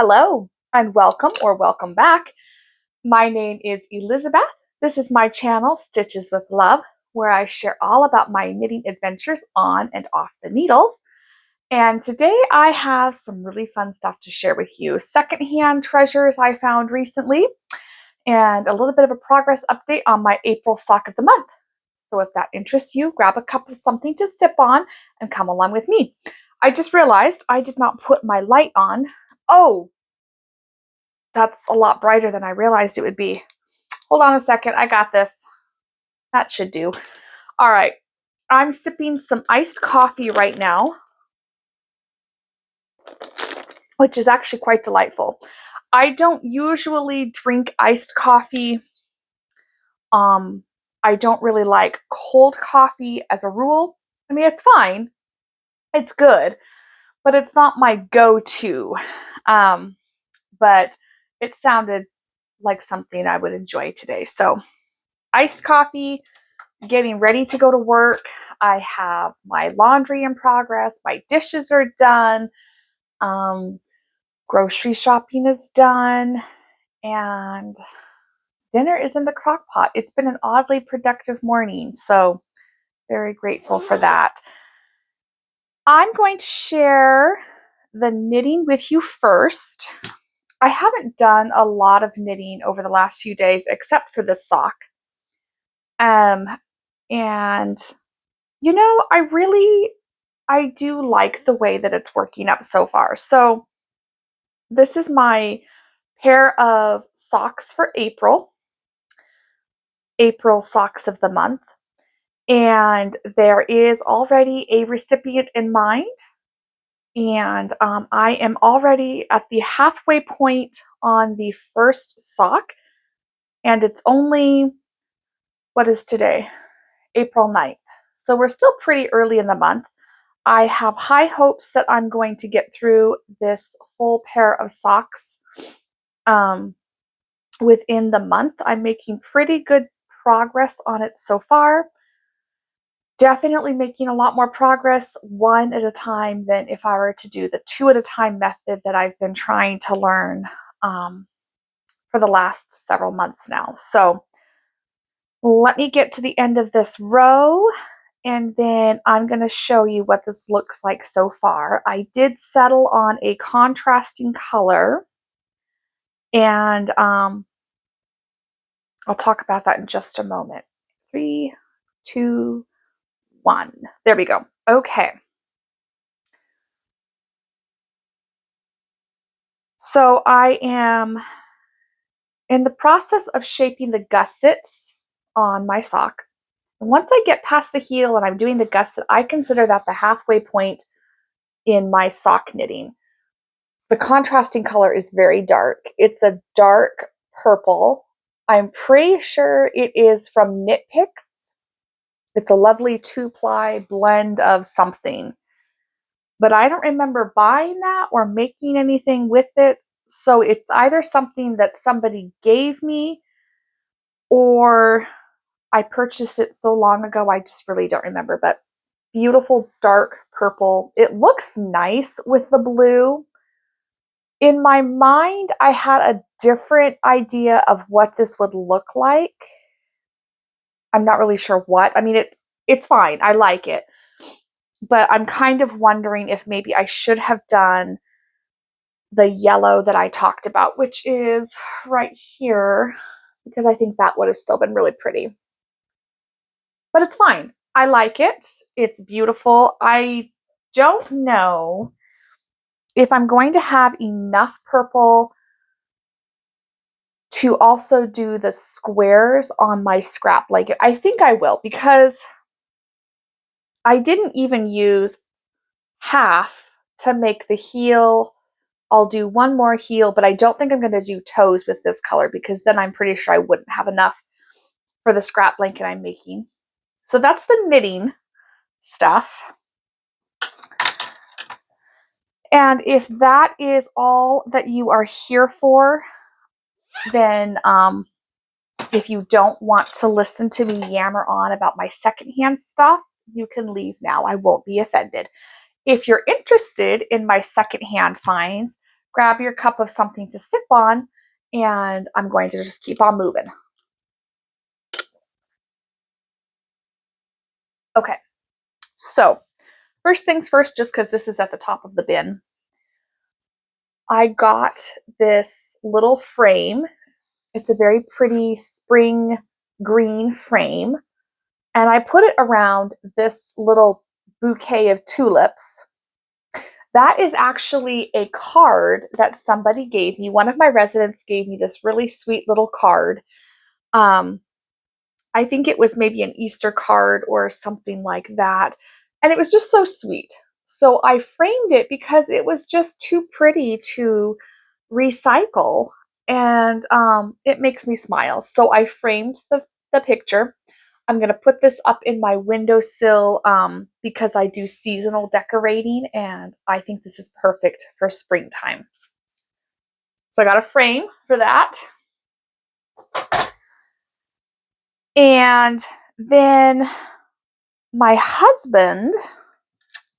Hello and welcome or welcome back. My name is Elizabeth. This is my channel, Stitches with Love, where I share all about my knitting adventures on and off the needles. And today I have some really fun stuff to share with you. Secondhand treasures I found recently, and a little bit of a progress update on my April sock of the month. So if that interests you, grab a cup of something to sip on and come along with me. I just realized I did not put my light on. Oh, that's a lot brighter than I realized it would be. Hold on a second. I got this. That should do. All right. I'm sipping some iced coffee right now, which is actually quite delightful. I don't usually drink iced coffee. I don't really like cold coffee as a rule. I mean, it's fine. It's good, but it's not my go-to. But it sounded like something I would enjoy today. So iced coffee, getting ready to go to work. I have my laundry in progress. My dishes are done. Grocery shopping is done. And dinner is in the crock pot. It's been an oddly productive morning. So very grateful for that. I'm going to share the knitting with you first. I haven't done a lot of knitting over the last few days except for this sock. And you know, I do like the way that it's working up so far. So this is my pair of socks for April socks of the month. And there is already a recipient in mind. And I am already at the halfway point on the first sock. And it's only, what is today? April 9th. So we're still pretty early in the month. I have high hopes that I'm going to get through this full pair of socks within the month. I'm making pretty good progress on it so far. Definitely making a lot more progress one at a time than if I were to do the two at a time method that I've been trying to learn for the last several months now. So let me get to the end of this row, and then I'm going to show you what this looks like so far. I did settle on a contrasting color, and I'll talk about that in just a moment. 3, 2, 1. There we go. Okay. So I am in the process of shaping the gussets on my sock. And once I get past the heel and I'm doing the gusset, I consider that the halfway point in my sock knitting. The contrasting color is very dark. It's a dark purple. I'm pretty sure it is from Knit Picks. It's a lovely 2-ply blend of something. But I don't remember buying that or making anything with it. So it's either something that somebody gave me or I purchased it so long ago, I just really don't remember. But beautiful dark purple. It looks nice with the blue. In my mind, I had a different idea of what this would look like. I'm not really sure what. I mean, it's fine. I like it. But I'm kind of wondering if maybe I should have done the yellow that I talked about, which is right here, because I think that would have still been really pretty. But it's fine. I like it. It's beautiful. I don't know if I'm going to have enough purple to also do the squares on my scrap blanket. I think I will, because I didn't even use half to make the heel. I'll do one more heel, but I don't think I'm going to do toes with this color because then I'm pretty sure I wouldn't have enough for the scrap blanket I'm making. So that's the knitting stuff. And if that is all that you are here for, then if you don't want to listen to me yammer on about my secondhand stuff, you can leave now. I won't be offended. If you're interested in my secondhand finds, grab your cup of something to sip on, and I'm going to just keep on moving. Okay, so first things first, just because this is at the top of the bin, I got this little frame. It's a very pretty spring green frame, and I put it around this little bouquet of tulips. That is actually a card that somebody gave me. One of my residents gave me this really sweet little card. Um, I think it was maybe an Easter card or something like that. And it was just so sweet. So I framed it because it was just too pretty to recycle. And it makes me smile. So I framed the picture. I'm going to put this up in my windowsill because I do seasonal decorating and I think this is perfect for springtime. So I got a frame for that. And then my husband,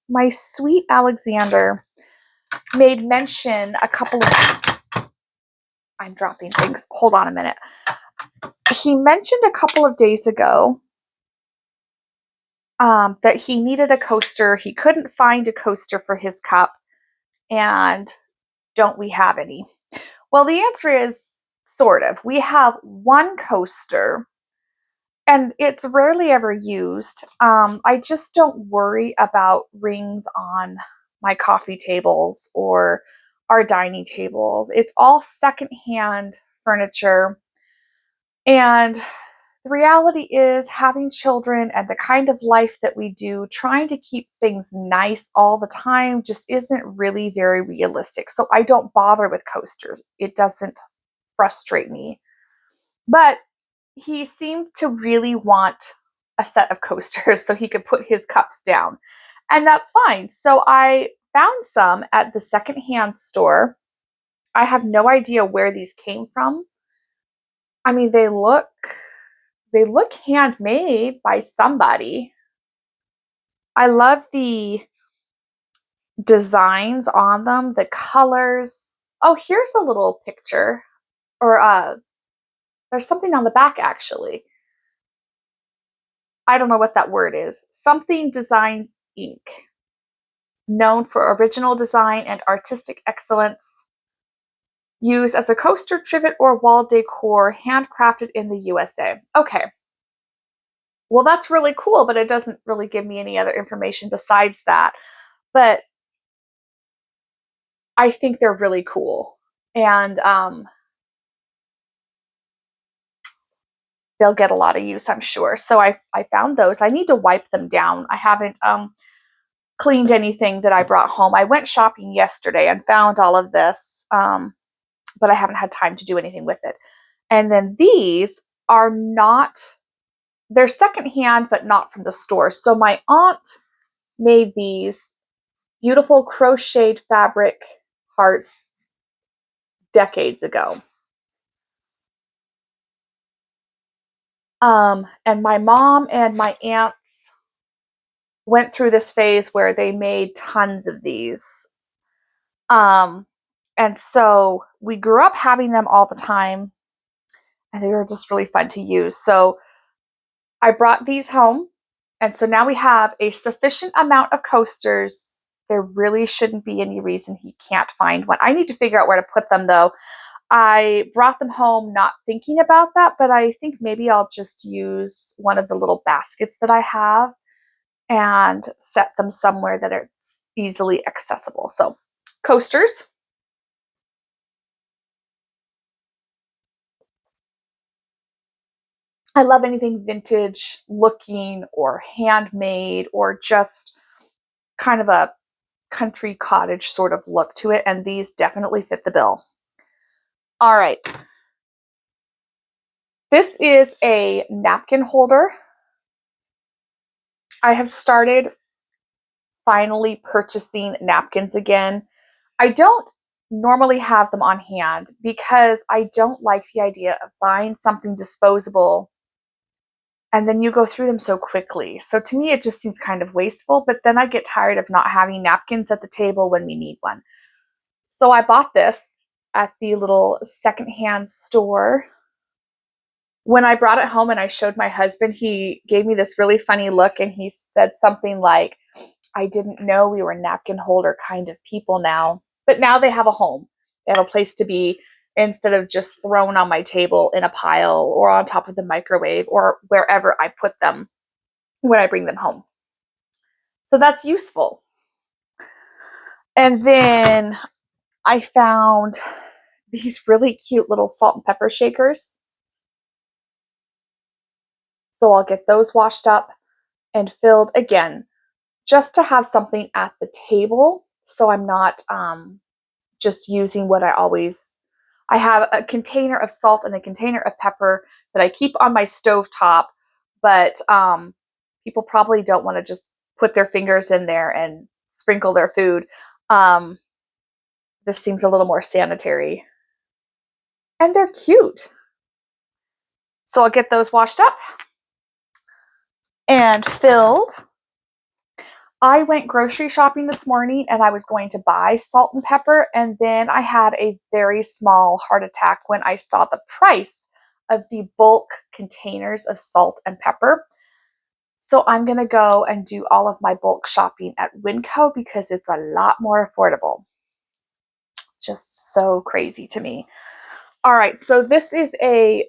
my sweet Alexander, made mention a couple of, I'm dropping things. Hold on a minute. He mentioned a couple of days ago that he needed a coaster. He couldn't find a coaster for his cup. And don't we have any? Well, the answer is sort of. We have one coaster, and it's rarely ever used. I just don't worry about rings on my coffee tables or our dining tables. It's all secondhand furniture. And the reality is, having children and the kind of life that we do, trying to keep things nice all the time just isn't really very realistic. So I don't bother with coasters. It doesn't frustrate me. But he seemed to really want a set of coasters so he could put his cups down. And that's fine. So I found some at the secondhand store. I have no idea where these came from. I mean, they look handmade by somebody. I love the designs on them, the colors. Oh, here's a little picture. Or there's something on the back actually. I don't know what that word is. Something Designs Inc. Known for original design and artistic excellence. Used as a coaster, trivet, or wall decor, handcrafted in the USA. Okay. Well, that's really cool, but it doesn't really give me any other information besides that. But I think they're really cool. And they'll get a lot of use, I'm sure. So I found those. I need to wipe them down. I haven't cleaned anything that I brought home. I went shopping yesterday and found all of this, but I haven't had time to do anything with it. And then these are not, they're secondhand, but not from the store. So my aunt made these beautiful crocheted fabric hearts decades ago. And my mom and my aunts went through this phase where they made tons of these. And so we grew up having them all the time, and they were just really fun to use. So I brought these home, and so now we have a sufficient amount of coasters. There really shouldn't be any reason he can't find one. I need to figure out where to put them, though. I brought them home not thinking about that, but I think maybe I'll just use one of the little baskets that I have and set them somewhere that it's easily accessible. So, coasters. I love anything vintage looking or handmade or just kind of a country cottage sort of look to it, and these definitely fit the bill. All right. This is a napkin holder. I have started finally purchasing napkins again. I don't normally have them on hand because I don't like the idea of buying something disposable and then you go through them so quickly. So to me, it just seems kind of wasteful, but then I get tired of not having napkins at the table when we need one. So I bought this at the little secondhand store. When I brought it home and I showed my husband, he gave me this really funny look and he said something like, I didn't know we were napkin holder kind of people now. But now they have a home. They have a place to be instead of just thrown on my table in a pile or on top of the microwave or wherever I put them when I bring them home. So that's useful. And then I found these really cute little salt and pepper shakers. So I'll get those washed up and filled again, just to have something at the table. So I'm not just using what I have a container of salt and a container of pepper that I keep on my stove top, but people probably don't want to just put their fingers in there and sprinkle their food. Um, this seems a little more sanitary. And they're cute. So I'll get those washed up and filled. I went grocery shopping this morning and I was going to buy salt and pepper. And then I had a very small heart attack when I saw the price of the bulk containers of salt and pepper. So I'm going to go and do all of my bulk shopping at Winco because it's a lot more affordable. Just so crazy to me. All right, so this is a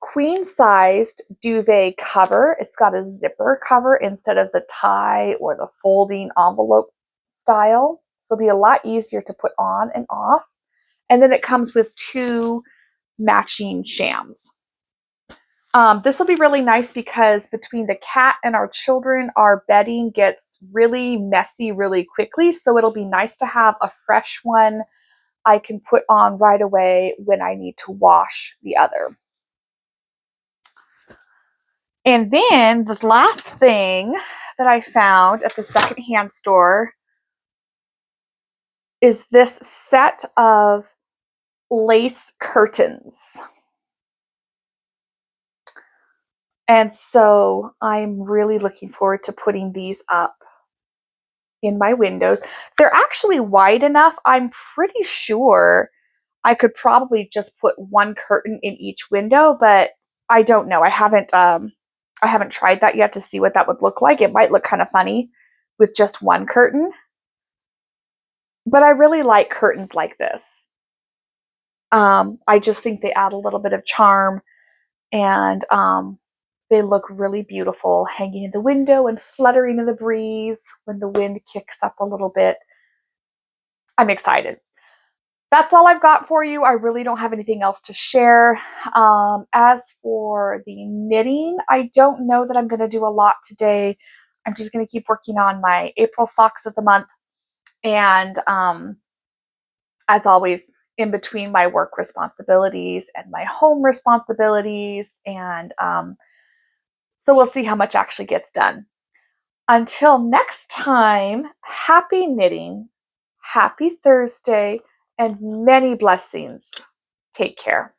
queen-sized duvet cover. It's got a zipper cover instead of the tie or the folding envelope style. So it'll be a lot easier to put on and off. And then it comes with 2 matching shams. This will be really nice because between the cat and our children, our bedding gets really messy really quickly. So it'll be nice to have a fresh one I can put on right away when I need to wash the other. And then the last thing that I found at the secondhand store is this set of lace curtains. And so I'm really looking forward to putting these up in my windows. They're actually wide enough. I'm pretty sure I could probably just put one curtain in each window, but I don't know. I haven't tried that yet to see what that would look like. It might look kind of funny with just one curtain, but I really like curtains like this. I just think they add a little bit of charm and they look really beautiful hanging in the window and fluttering in the breeze when the wind kicks up a little bit. I'm excited. That's all I've got for you. I really don't have anything else to share. As for the knitting, I don't know that I'm going to do a lot today. I'm just going to keep working on my April socks of the month. And as always, in between my work responsibilities and my home responsibilities. And so we'll see how much actually gets done. Until next time, happy knitting, happy Thursday, and many blessings. Take care.